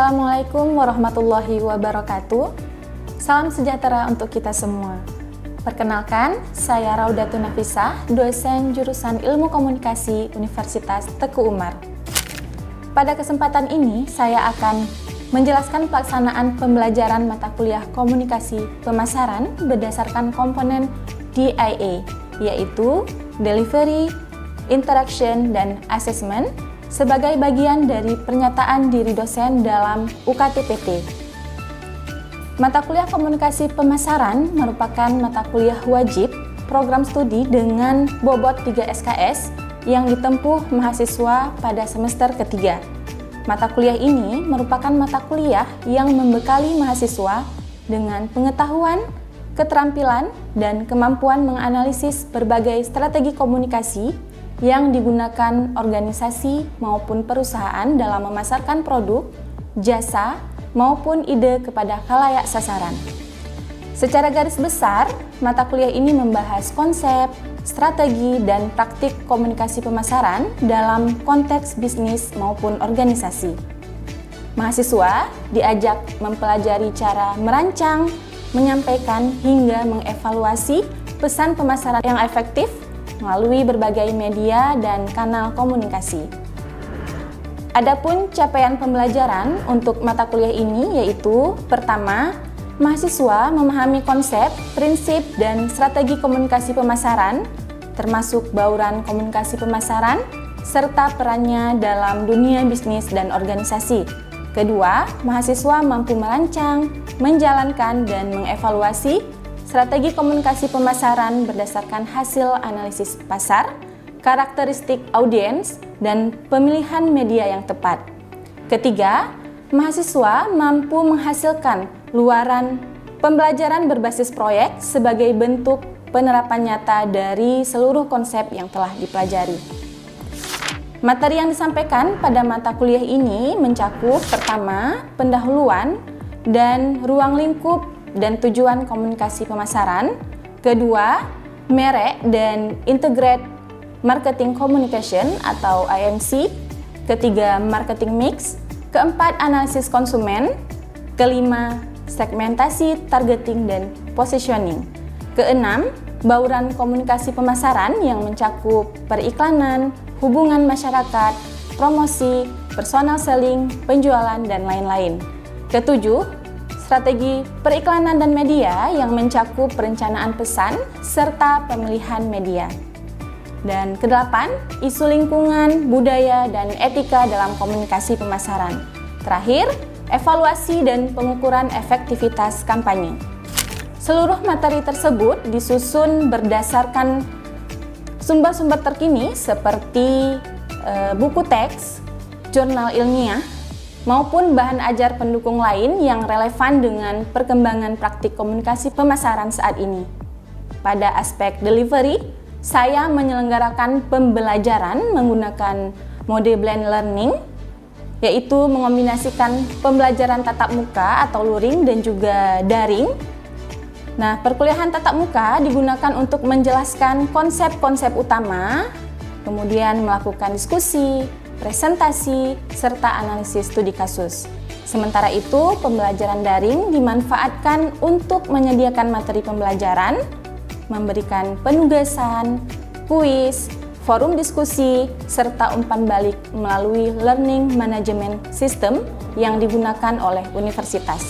Assalamualaikum warahmatullahi wabarakatuh. Salam sejahtera untuk kita semua. Perkenalkan, saya Raudatun Nafisah, dosen jurusan Ilmu Komunikasi Universitas Teguh Umar. Pada kesempatan ini, saya akan menjelaskan pelaksanaan pembelajaran mata kuliah Komunikasi Pemasaran berdasarkan komponen DIA, yaitu Delivery, Interaction, dan Assessment, sebagai bagian dari pernyataan diri dosen dalam UKT-PT. Mata kuliah Komunikasi Pemasaran merupakan mata kuliah wajib program studi dengan bobot 3 SKS yang ditempuh mahasiswa pada semester ketiga. Mata kuliah ini merupakan mata kuliah yang membekali mahasiswa dengan pengetahuan, keterampilan, dan kemampuan menganalisis berbagai strategi komunikasi yang digunakan organisasi maupun perusahaan dalam memasarkan produk, jasa, maupun ide kepada khalayak sasaran. Secara garis besar, mata kuliah ini membahas konsep, strategi, dan praktik komunikasi pemasaran dalam konteks bisnis maupun organisasi. Mahasiswa diajak mempelajari cara merancang, menyampaikan, hingga mengevaluasi pesan pemasaran yang efektif melalui berbagai media dan kanal komunikasi. Adapun capaian pembelajaran untuk mata kuliah ini yaitu: pertama, mahasiswa memahami konsep, prinsip, dan strategi komunikasi pemasaran, termasuk bauran komunikasi pemasaran, serta perannya dalam dunia bisnis dan organisasi. Kedua, mahasiswa mampu merancang, menjalankan, dan mengevaluasi strategi komunikasi pemasaran berdasarkan hasil analisis pasar, karakteristik audiens, dan pemilihan media yang tepat. Ketiga, mahasiswa mampu menghasilkan luaran pembelajaran berbasis proyek sebagai bentuk penerapan nyata dari seluruh konsep yang telah dipelajari. Materi yang disampaikan pada mata kuliah ini mencakup: pertama, pendahuluan dan ruang lingkup dan tujuan komunikasi pemasaran. Kedua, merek dan integrated marketing communication atau IMC. Ketiga, marketing mix. Keempat, analisis konsumen. Kelima, segmentasi, targeting, dan positioning. Keenam, bauran komunikasi pemasaran yang mencakup periklanan, hubungan masyarakat, promosi, personal selling, penjualan, dan lain-lain. Ketujuh, strategi periklanan dan media yang mencakup perencanaan pesan serta pemilihan media. Dan kedelapan, isu lingkungan, budaya, dan etika dalam komunikasi pemasaran. Terakhir, evaluasi dan pengukuran efektivitas kampanye. Seluruh materi tersebut disusun berdasarkan sumber-sumber terkini seperti buku teks, jurnal ilmiah, maupun bahan ajar pendukung lain yang relevan dengan perkembangan praktik komunikasi pemasaran saat ini. Pada aspek delivery, saya menyelenggarakan pembelajaran menggunakan mode blend learning, yaitu mengombinasikan pembelajaran tatap muka atau luring dan juga daring. Nah, perkuliahan tatap muka digunakan untuk menjelaskan konsep-konsep utama, kemudian melakukan diskusi, presentasi, serta analisis studi kasus. Sementara itu, pembelajaran daring dimanfaatkan untuk menyediakan materi pembelajaran, memberikan penugasan, kuis, forum diskusi, serta umpan balik melalui learning management system yang digunakan oleh universitas.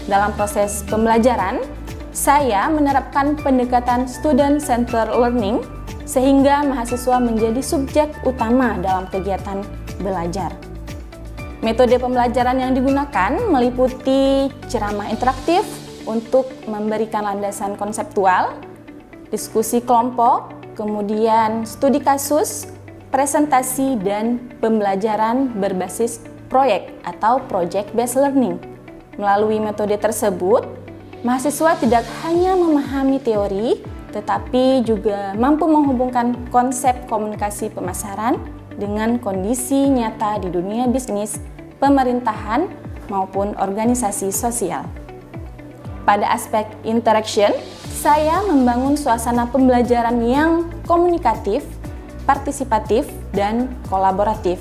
Dalam proses pembelajaran, saya menerapkan pendekatan student-centered learning sehingga mahasiswa menjadi subjek utama dalam kegiatan belajar. Metode pembelajaran yang digunakan meliputi ceramah interaktif untuk memberikan landasan konseptual, diskusi kelompok, kemudian studi kasus, presentasi, dan pembelajaran berbasis proyek atau project-based learning. Melalui metode tersebut, mahasiswa tidak hanya memahami teori, tetapi juga mampu menghubungkan konsep komunikasi pemasaran dengan kondisi nyata di dunia bisnis, pemerintahan, maupun organisasi sosial. Pada aspek interaction, saya membangun suasana pembelajaran yang komunikatif, partisipatif, dan kolaboratif.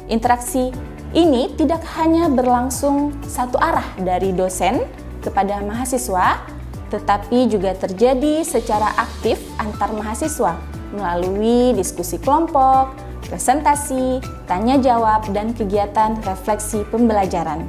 Interaksi ini tidak hanya berlangsung satu arah dari dosen kepada mahasiswa, tetapi juga terjadi secara aktif antar mahasiswa melalui diskusi kelompok, presentasi, tanya jawab, dan kegiatan refleksi pembelajaran.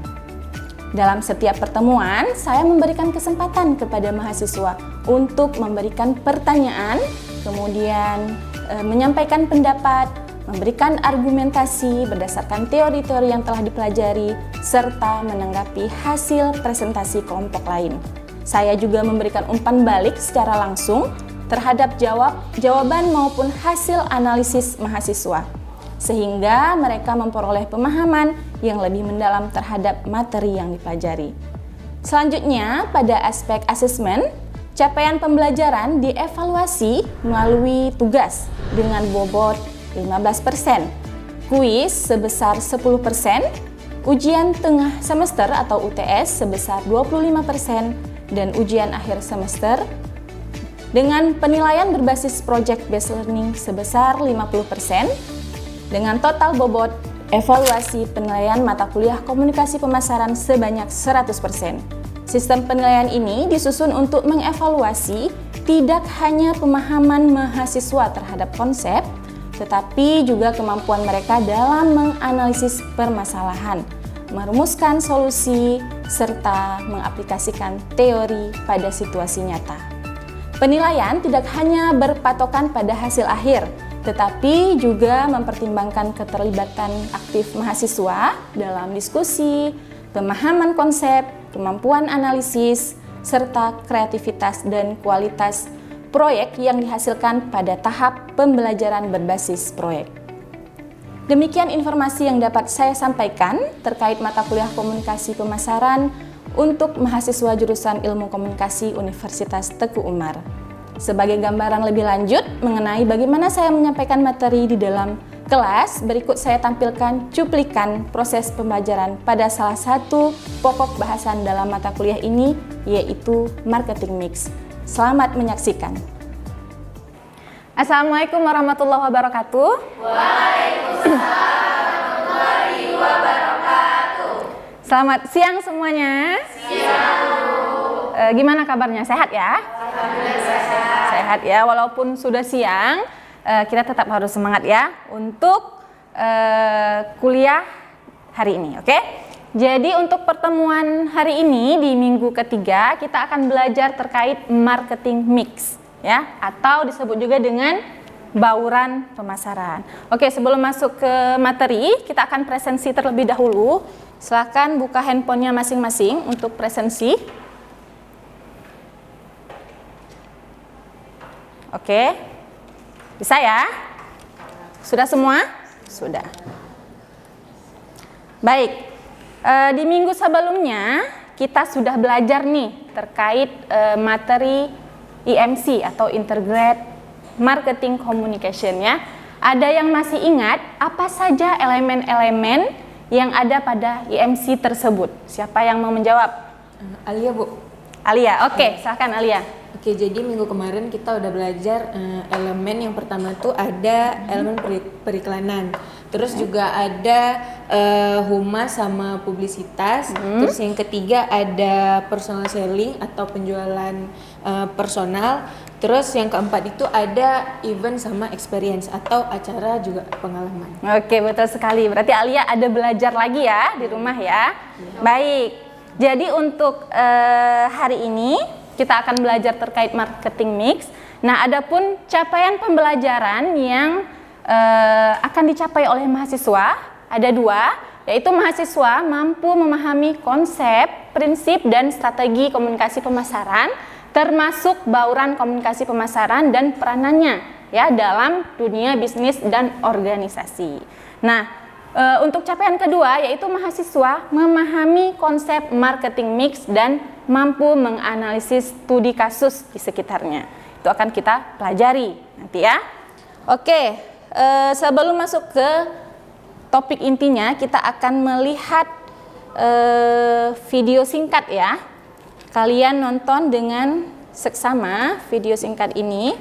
Dalam setiap pertemuan, saya memberikan kesempatan kepada mahasiswa untuk memberikan pertanyaan, kemudian menyampaikan pendapat, memberikan argumentasi berdasarkan teori-teori yang telah dipelajari, serta menanggapi hasil presentasi kelompok lain. Saya juga memberikan umpan balik secara langsung terhadap jawaban maupun hasil analisis mahasiswa, sehingga mereka memperoleh pemahaman yang lebih mendalam terhadap materi yang dipelajari. Selanjutnya, pada aspek asesmen, capaian pembelajaran dievaluasi melalui tugas dengan bobot 15%, kuis sebesar 10%, ujian tengah semester atau UTS sebesar 25%, dan ujian akhir semester dengan penilaian berbasis project based learning sebesar 50%, dengan total bobot evaluasi penilaian mata kuliah komunikasi pemasaran sebanyak 100%. Sistem penilaian ini disusun untuk mengevaluasi tidak hanya pemahaman mahasiswa terhadap konsep, tetapi juga kemampuan mereka dalam menganalisis permasalahan, merumuskan solusi, serta mengaplikasikan teori pada situasi nyata. Penilaian tidak hanya berpatokan pada hasil akhir, tetapi juga mempertimbangkan keterlibatan aktif mahasiswa dalam diskusi, pemahaman konsep, kemampuan analisis, serta kreativitas dan kualitas proyek yang dihasilkan pada tahap pembelajaran berbasis proyek. Demikian informasi yang dapat saya sampaikan terkait mata kuliah komunikasi pemasaran untuk mahasiswa jurusan Ilmu Komunikasi Universitas Teguh Umar. Sebagai gambaran lebih lanjut mengenai bagaimana saya menyampaikan materi di dalam kelas, berikut saya tampilkan cuplikan proses pembelajaran pada salah satu pokok bahasan dalam mata kuliah ini, yaitu marketing mix. Selamat menyaksikan. Assalamualaikum warahmatullahi wabarakatuh. Waalaikumsalam warahmatullahi wabarakatuh. Selamat siang semuanya. Siang. Gimana kabarnya? Sehat ya? Alhamdulillah sehat. Sehat ya, walaupun sudah siang, kita tetap harus semangat ya untuk kuliah hari ini, oke? Jadi untuk pertemuan hari ini di minggu ketiga kita akan belajar terkait marketing mix ya, atau disebut juga dengan bauran pemasaran. Oke, sebelum masuk ke materi kita akan presensi terlebih dahulu. Silakan buka handphonenya masing-masing untuk presensi. Oke, bisa ya? Sudah semua? Sudah. Baik. Di minggu sebelumnya kita sudah belajar nih terkait materi IMC atau Integrated Marketing Communication ya. Ada yang masih ingat apa saja elemen-elemen yang ada pada IMC tersebut? Siapa yang mau menjawab? Alia, Bu. Alia, oke, silakan Alia. Oke, jadi minggu kemarin kita udah belajar elemen yang pertama tuh ada elemen periklanan. Terus juga ada humas sama publisitas. Terus yang ketiga ada personal selling atau penjualan personal. Terus yang keempat itu ada event sama experience atau acara juga pengalaman. Oke, betul sekali. Berarti Alia ada belajar lagi ya di rumah ya. Baik. Jadi untuk hari ini kita akan belajar terkait marketing mix. Nah, adapun capaian pembelajaran yang akan dicapai oleh mahasiswa ada dua, yaitu mahasiswa mampu memahami konsep, prinsip, dan strategi komunikasi pemasaran, termasuk bauran komunikasi pemasaran dan peranannya ya dalam dunia bisnis dan organisasi. Nah, untuk capaian kedua yaitu mahasiswa memahami konsep marketing mix dan mampu menganalisis studi kasus di sekitarnya. Itu akan kita pelajari nanti ya. Oke. Sebelum masuk ke topik intinya, kita akan melihat video singkat ya. Kalian nonton dengan seksama video singkat ini.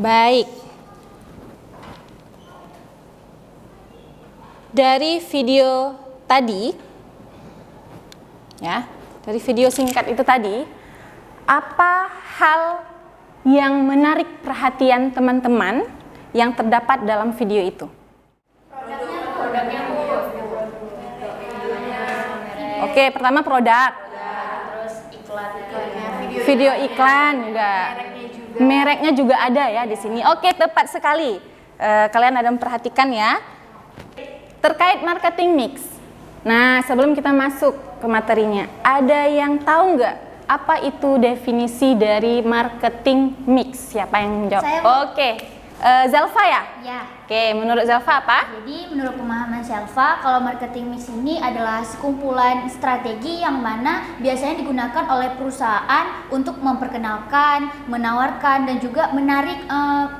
Baik. Dari video tadi, ya, dari video singkat itu tadi, apa hal yang menarik perhatian teman-teman yang terdapat dalam video itu? Oke, pertama produk. Terus iklannya, Video iklan juga. Mereknya juga ada ya di sini. Oke, tepat sekali. Kalian ada memperhatikan ya. Terkait marketing mix. Nah, sebelum kita masuk ke materinya, ada yang tahu nggak apa itu definisi dari marketing mix? Siapa yang menjawab? Saya. Oke, Zelfa ya? Ya. Oke, menurut Zelfa apa? Jadi menurut pemahaman Selva, kalau marketing mix ini adalah sekumpulan strategi yang mana biasanya digunakan oleh perusahaan untuk memperkenalkan, menawarkan, dan juga menarik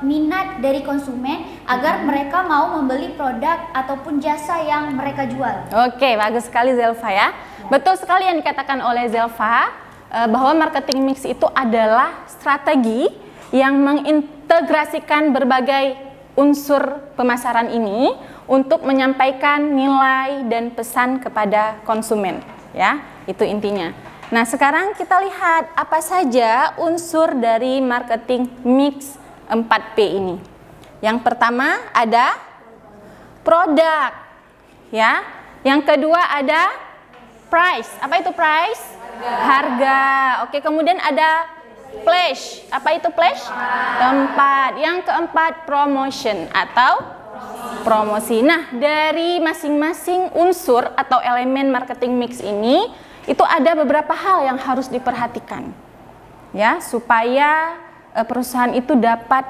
minat dari konsumen agar mereka mau membeli produk ataupun jasa yang mereka jual. Oke, bagus sekali Zelfa ya. Betul sekali yang dikatakan oleh Zelfa, bahwa marketing mix itu adalah strategi yang mengintegrasikan berbagai unsur pemasaran ini untuk menyampaikan nilai dan pesan kepada konsumen, ya, itu intinya. Nah, sekarang kita lihat apa saja unsur dari marketing mix 4P ini. Yang pertama ada produk, ya. Yang kedua ada price. Apa itu price? Harga. Oke, kemudian ada place. Apa itu place? Tempat. Yang keempat promotion atau promosi. Nah, dari masing-masing unsur atau elemen marketing mix ini itu ada beberapa hal yang harus diperhatikan, ya, supaya perusahaan itu dapat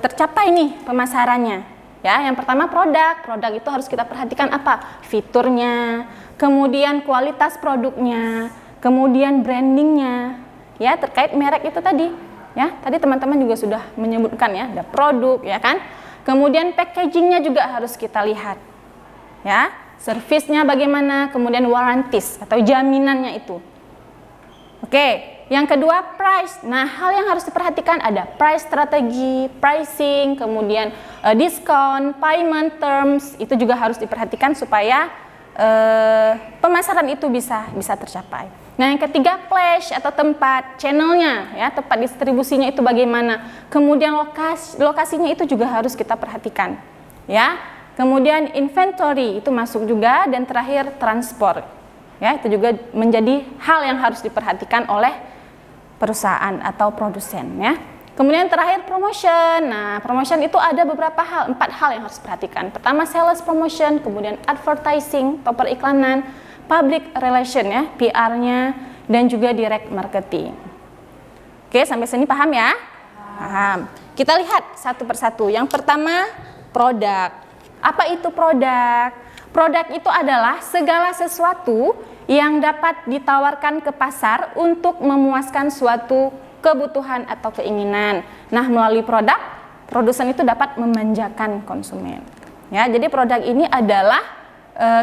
tercapai nih pemasarannya. Ya, yang pertama produk. Produk itu harus kita perhatikan apa? Fiturnya, kemudian kualitas produknya, kemudian brandingnya. Ya, terkait merek itu tadi, ya, tadi teman-teman juga sudah menyebutkan ya, ada produk, ya kan. Kemudian packagingnya juga harus kita lihat, ya, servisnya bagaimana, kemudian warranties atau jaminannya itu. Oke, yang kedua price. Nah, hal yang harus diperhatikan ada price strategi, pricing, kemudian diskon, payment terms, itu juga harus diperhatikan supaya pemasaran itu bisa tercapai. Nah, yang ketiga place atau tempat, channelnya, ya, tempat distribusinya itu bagaimana. Kemudian lokasinya itu juga harus kita perhatikan, ya. Kemudian inventory itu masuk juga, dan terakhir transport, ya, itu juga menjadi hal yang harus diperhatikan oleh perusahaan atau produsen, ya. Kemudian terakhir promotion. Nah, promotion itu ada beberapa hal, 4 hal yang harus diperhatikan. Pertama sales promotion, kemudian advertising, periklanan, public relation, ya, PR-nya, dan juga direct marketing. Oke, sampai sini paham ya? Paham. Kita lihat satu persatu. Yang pertama, produk. Apa itu produk? Produk itu adalah segala sesuatu yang dapat ditawarkan ke pasar untuk memuaskan suatu kebutuhan atau keinginan. Nah, melalui produk, produsen itu dapat memanjakan konsumen. Ya, jadi produk ini adalah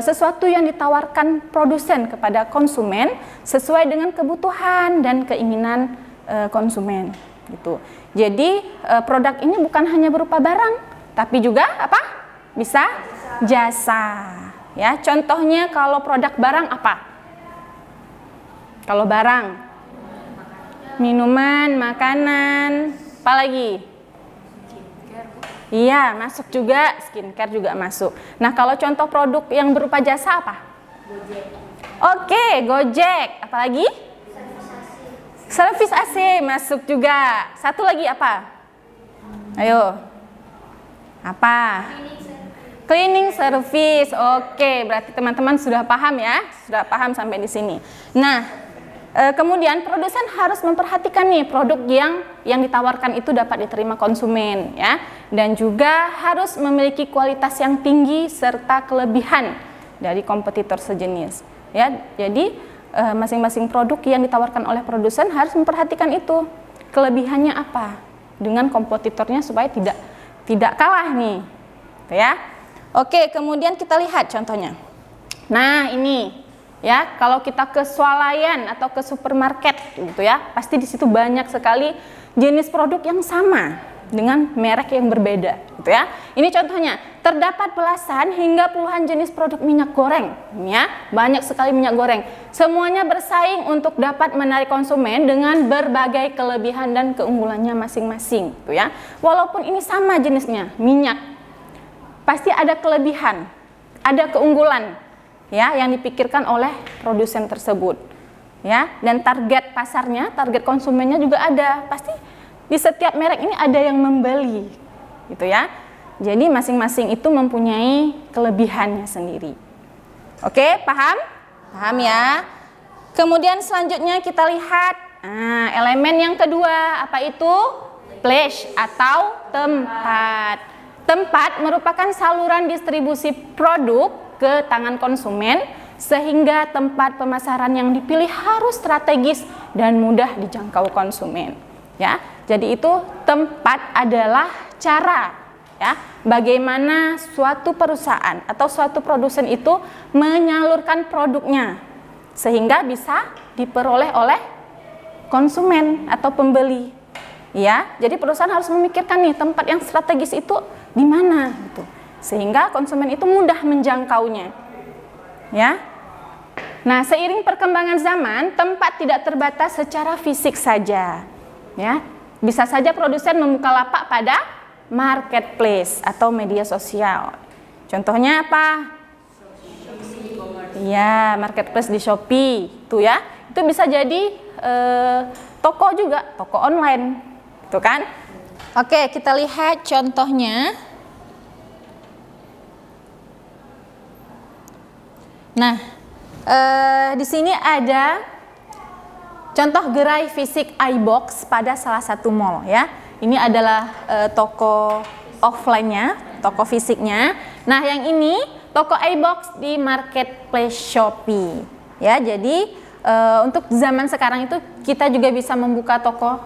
sesuatu yang ditawarkan produsen kepada konsumen sesuai dengan kebutuhan dan keinginan konsumen, gitu. Jadi produk ini bukan hanya berupa barang, tapi juga apa? Bisa jasa. Ya, contohnya kalau produk barang apa? Kalau barang, minuman, makanan, apa lagi? Iya, masuk juga, skincare juga masuk. Nah, kalau contoh produk yang berupa jasa apa? Gojek. Oke, Gojek. Apalagi? Servis AC masuk juga. Satu lagi apa? Ayo. Apa? Cleaning service. Oke, berarti teman-teman sudah paham ya? Sudah paham sampai di sini. Nah, kemudian produsen harus memperhatikan nih produk yang ditawarkan itu dapat diterima konsumen, ya, dan juga harus memiliki kualitas yang tinggi serta kelebihan dari kompetitor sejenis, ya. Jadi masing-masing produk yang ditawarkan oleh produsen harus memperhatikan itu kelebihannya apa dengan kompetitornya supaya tidak kalah nih, ya. Oke, kemudian kita lihat contohnya. Nah, ini. Ya, kalau kita ke swalayan atau ke supermarket gitu ya, pasti di situ banyak sekali jenis produk yang sama, dengan merek yang berbeda, gitu ya. Ini contohnya, terdapat belasan hingga puluhan jenis produk minyak goreng, ya, banyak sekali minyak goreng. Semuanya bersaing untuk dapat menarik konsumen dengan berbagai kelebihan dan keunggulannya masing-masing, gitu ya. Walaupun ini sama jenisnya, minyak, pasti ada kelebihan, ada keunggulan, ya, yang dipikirkan oleh produsen tersebut, ya. Dan target pasarnya, target konsumennya juga ada, pasti di setiap merek ini ada yang membeli, gitu ya. Jadi masing-masing itu mempunyai kelebihannya sendiri. Oke, paham? Paham ya? Kemudian selanjutnya kita lihat elemen yang kedua, apa itu? Place atau tempat. Tempat merupakan saluran distribusi produk ke tangan konsumen, sehingga tempat pemasaran yang dipilih harus strategis dan mudah dijangkau konsumen. Ya, jadi itu tempat adalah cara, ya, bagaimana suatu perusahaan atau suatu produsen itu menyalurkan produknya sehingga bisa diperoleh oleh konsumen atau pembeli. Ya, jadi perusahaan harus memikirkan nih tempat yang strategis itu di mana, gitu, sehingga konsumen itu mudah menjangkaunya. Ya. Nah, seiring perkembangan zaman, tempat tidak terbatas secara fisik saja. Ya, bisa saja produsen membuka lapak pada marketplace atau media sosial. Contohnya apa? Iya, marketplace di Shopee, itu ya. Itu bisa jadi toko juga, toko online, gitu kan? Oke, kita lihat contohnya. Nah, di sini ada contoh gerai fisik iBox pada salah satu mall, ya. Ini adalah toko offline-nya, toko fisiknya. Nah, yang ini toko iBox di marketplace Shopee. Ya, jadi untuk zaman sekarang itu kita juga bisa membuka toko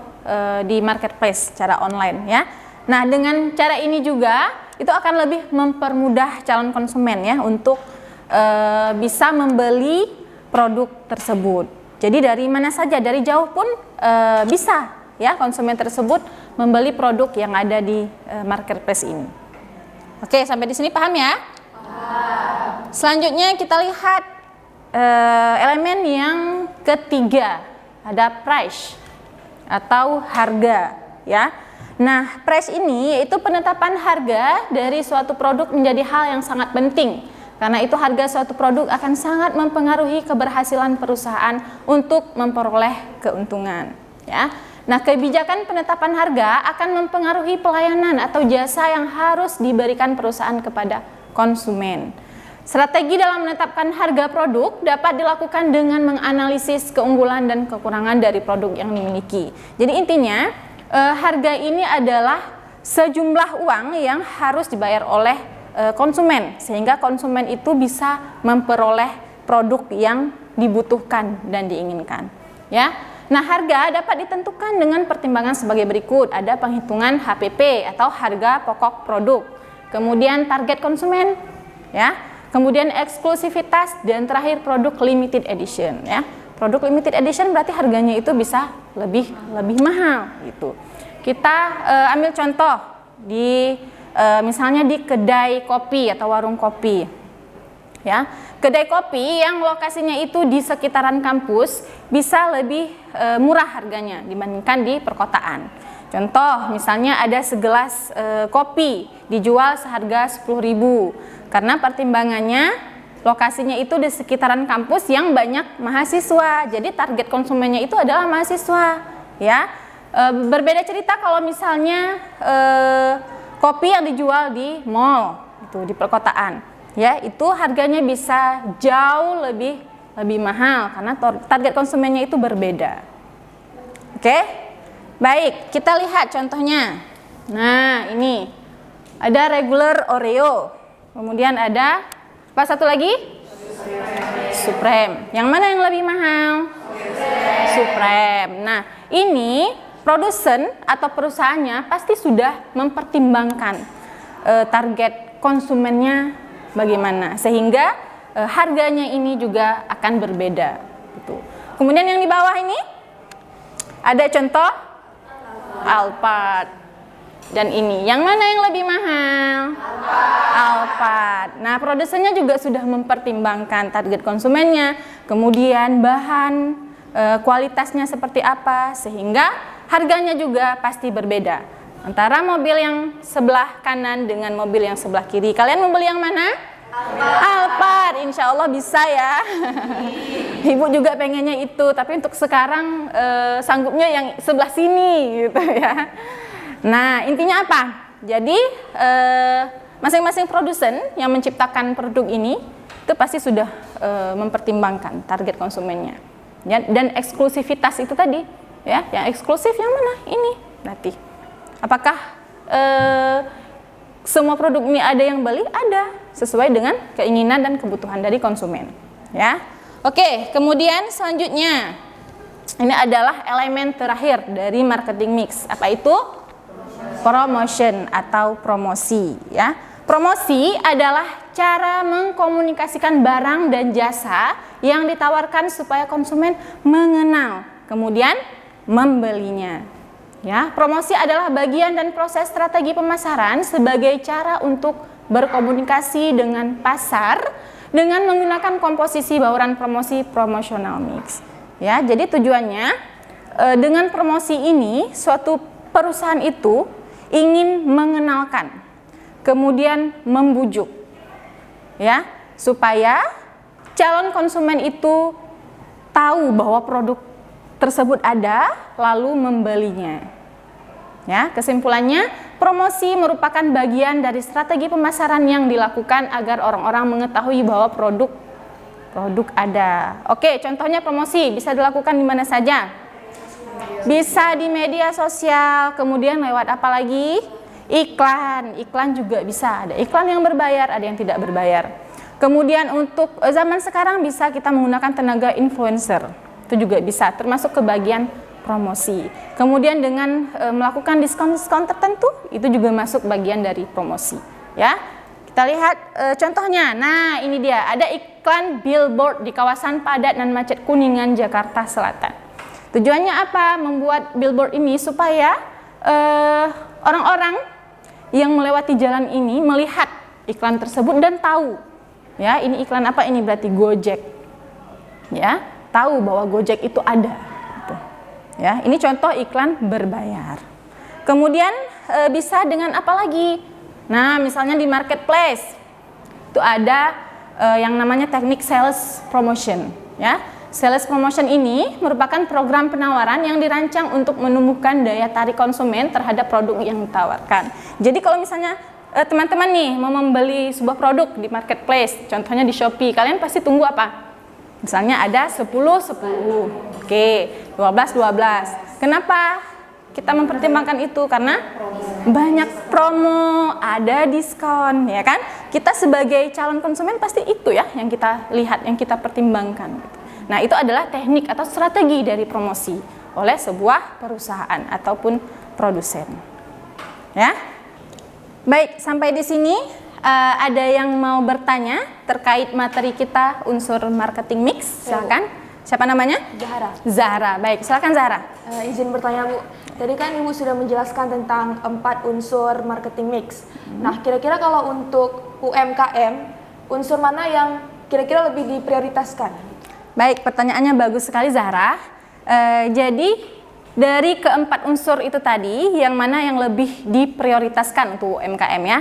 di marketplace secara online, ya. Nah, dengan cara ini juga itu akan lebih mempermudah calon konsumen, ya, untuk bisa membeli produk tersebut. Jadi dari mana saja, dari jauh pun bisa, ya, konsumen tersebut membeli produk yang ada di marketplace ini. Oke, sampai di sini paham ya? Paham. Selanjutnya kita lihat elemen yang ketiga, ada price atau harga, ya. Nah, price ini yaitu penetapan harga dari suatu produk menjadi hal yang sangat penting. Karena itu harga suatu produk akan sangat mempengaruhi keberhasilan perusahaan untuk memperoleh keuntungan, ya. Nah, kebijakan penetapan harga akan mempengaruhi pelayanan atau jasa yang harus diberikan perusahaan kepada konsumen. Strategi dalam menetapkan harga produk dapat dilakukan dengan menganalisis keunggulan dan kekurangan dari produk yang dimiliki. Jadi intinya, harga ini adalah sejumlah uang yang harus dibayar oleh konsumen, sehingga konsumen itu bisa memperoleh produk yang dibutuhkan dan diinginkan, ya. Nah, harga dapat ditentukan dengan pertimbangan sebagai berikut. Ada penghitungan HPP atau harga pokok produk, kemudian target konsumen, ya, kemudian eksklusivitas, dan terakhir produk limited edition, ya. Produk limited edition berarti harganya itu bisa lebih mahal, gitu. Kita ambil contoh di misalnya di kedai kopi atau warung kopi, ya. Kedai kopi yang lokasinya itu di sekitaran kampus bisa lebih murah harganya dibandingkan di perkotaan. Contoh, misalnya ada segelas kopi dijual seharga 10.000, karena pertimbangannya lokasinya itu di sekitaran kampus yang banyak mahasiswa. Jadi target konsumennya itu adalah mahasiswa, ya. Berbeda cerita kalau misalnya kopi yang dijual di mall, itu di perkotaan, ya, itu harganya bisa jauh lebih mahal karena target konsumennya itu berbeda. Oke, baik, kita lihat contohnya. Nah, ini ada regular Oreo, kemudian ada apa satu lagi? Supreme. Yang mana yang lebih mahal? Supreme. Nah, ini produsen atau perusahaannya pasti sudah mempertimbangkan target konsumennya bagaimana, sehingga harganya ini juga akan berbeda, gitu. Kemudian yang di bawah ini ada contoh Alphard, dan ini. Yang mana yang lebih mahal? Alphard. Nah, produsennya juga sudah mempertimbangkan target konsumennya, kemudian bahan, kualitasnya seperti apa, sehingga harganya juga pasti berbeda antara mobil yang sebelah kanan dengan mobil yang sebelah kiri. Kalian membeli yang mana? Alphard. Insya Allah bisa ya. Ibu juga pengennya itu, tapi untuk sekarang sanggupnya yang sebelah sini gitu ya. Nah, intinya apa? Jadi masing-masing produsen yang menciptakan produk ini itu pasti sudah mempertimbangkan target konsumennya ya, dan eksklusivitas itu tadi ya. Yang eksklusif yang mana? Ini berarti apakah semua produk ini ada yang beli? Ada, sesuai dengan keinginan dan kebutuhan dari konsumen ya. Oke, kemudian selanjutnya ini adalah elemen terakhir dari marketing mix. Apa itu? Promotion atau promosi ya. Promosi adalah cara mengkomunikasikan barang dan jasa yang ditawarkan supaya konsumen mengenal, kemudian membelinya. Ya, promosi adalah bagian dan proses strategi pemasaran sebagai cara untuk berkomunikasi dengan pasar dengan menggunakan komposisi bauran promosi promotional mix. Ya, jadi tujuannya dengan promosi ini suatu perusahaan itu ingin mengenalkan, kemudian membujuk, ya, supaya calon konsumen itu tahu bahwa produk tersebut ada, lalu membelinya. Ya, kesimpulannya, promosi merupakan bagian dari strategi pemasaran yang dilakukan agar orang-orang mengetahui bahwa produk ada. Oke, contohnya promosi bisa dilakukan di mana saja? Bisa di media sosial, kemudian lewat apa lagi? Iklan. Iklan juga bisa. Ada iklan yang berbayar, ada yang tidak berbayar. Kemudian untuk zaman sekarang bisa kita menggunakan tenaga influencer. Itu juga bisa, termasuk ke bagian promosi. Kemudian dengan melakukan diskon-diskon tertentu, itu juga masuk bagian dari promosi. Ya, kita lihat contohnya. Nah, ini dia, ada iklan billboard di kawasan padat dan macet Kuningan, Jakarta Selatan. Tujuannya apa? Membuat billboard ini supaya orang-orang yang melewati jalan ini melihat iklan tersebut dan tahu, ya, ini iklan apa? Ini berarti Gojek. Ya, tahu bahwa Gojek itu ada. Gitu. Ya, ini contoh iklan berbayar. Kemudian bisa dengan apa lagi? Nah, misalnya di marketplace itu ada yang namanya teknik sales promotion. Ya, sales promotion ini merupakan program penawaran yang dirancang untuk menumbuhkan daya tarik konsumen terhadap produk yang ditawarkan. Jadi kalau misalnya teman-teman nih mau membeli sebuah produk di marketplace, contohnya di Shopee, kalian pasti tunggu apa? Misalnya ada 10, oke, 12. Kenapa kita mempertimbangkan itu? Karena banyak promo, ada diskon, ya kan? Kita sebagai calon konsumen pasti itu ya yang kita lihat, yang kita pertimbangkan. Nah, itu adalah teknik atau strategi dari promosi oleh sebuah perusahaan ataupun produsen. Ya, baik, sampai di sini. Ada yang mau bertanya terkait materi kita unsur marketing mix? Silakan. Siapa namanya? Zahra. Zahra. Baik, silakan Zahra. Izin bertanya Bu, tadi kan Ibu sudah menjelaskan tentang 4 unsur marketing mix. Nah, kira-kira kalau untuk UMKM, unsur mana yang kira-kira lebih diprioritaskan? Baik, pertanyaannya bagus sekali Zahra. Jadi dari ke-4 unsur itu tadi, yang mana yang lebih diprioritaskan untuk UMKM ya?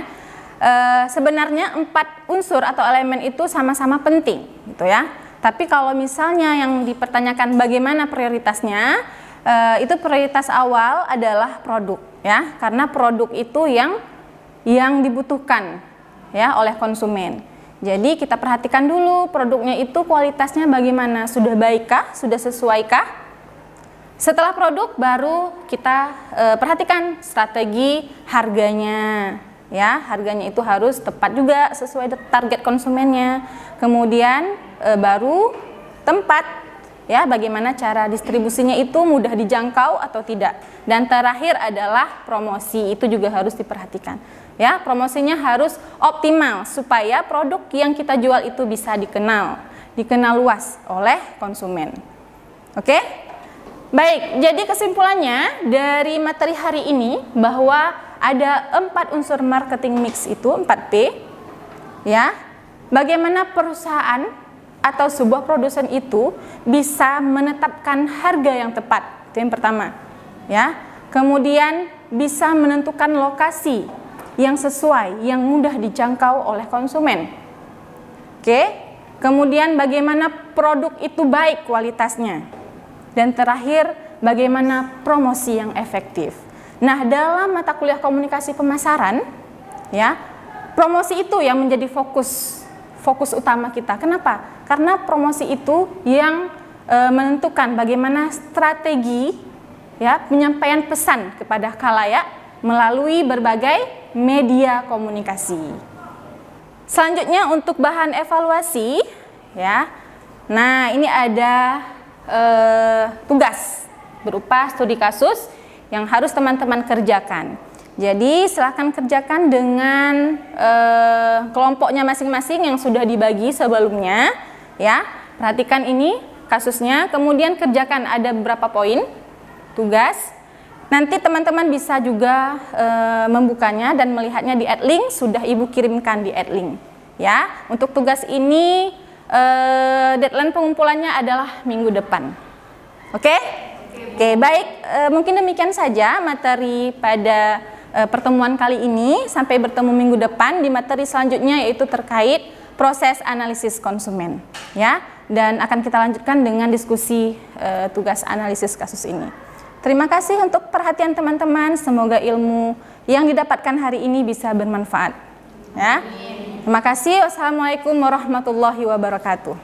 Sebenarnya 4 unsur atau elemen itu sama-sama penting, gitu ya. Tapi kalau misalnya yang dipertanyakan bagaimana prioritasnya, itu prioritas awal adalah produk, ya, karena produk itu yang dibutuhkan, ya, oleh konsumen. Jadi kita perhatikan dulu produknya itu kualitasnya bagaimana, sudah baikkah, sudah sesuaikah. Setelah produk baru kita perhatikan strategi harganya. Ya, harganya itu harus tepat juga sesuai target konsumennya. Kemudian baru tempat, ya, bagaimana cara distribusinya itu mudah dijangkau atau tidak. Dan terakhir adalah promosi, itu juga harus diperhatikan. Ya, promosinya harus optimal supaya produk yang kita jual itu bisa dikenal luas oleh konsumen. Oke? Baik, jadi kesimpulannya dari materi hari ini bahwa ada 4 unsur marketing mix itu, 4P. Ya. Bagaimana perusahaan atau sebuah produsen itu bisa menetapkan harga yang tepat. Itu yang pertama. Ya. Kemudian bisa menentukan lokasi yang sesuai, yang mudah dijangkau oleh konsumen. Oke. Kemudian bagaimana produk itu baik kualitasnya. Dan terakhir, bagaimana promosi yang efektif. Nah, dalam mata kuliah komunikasi pemasaran, ya, promosi itu yang menjadi fokus utama kita. Kenapa? Karena promosi itu yang menentukan bagaimana strategi, ya, penyampaian pesan kepada khalayak melalui berbagai media komunikasi. Selanjutnya untuk bahan evaluasi, ya. Nah, ini ada tugas berupa studi kasus yang harus teman-teman kerjakan. Jadi silahkan kerjakan dengan kelompoknya masing-masing yang sudah dibagi sebelumnya, ya. Perhatikan ini kasusnya, kemudian kerjakan, ada beberapa poin tugas. Nanti teman-teman bisa juga membukanya dan melihatnya di @link, sudah Ibu kirimkan di @link, ya. Untuk tugas ini deadline pengumpulannya adalah minggu depan. Oke? Oke, baik. Mungkin demikian saja materi pada pertemuan kali ini. Sampai bertemu minggu depan di materi selanjutnya, yaitu terkait proses analisis konsumen, ya. Dan akan kita lanjutkan dengan diskusi tugas analisis kasus ini. Terima kasih untuk perhatian teman-teman. Semoga ilmu yang didapatkan hari ini bisa bermanfaat. Ya. Terima kasih. Wassalamualaikum warahmatullahi wabarakatuh.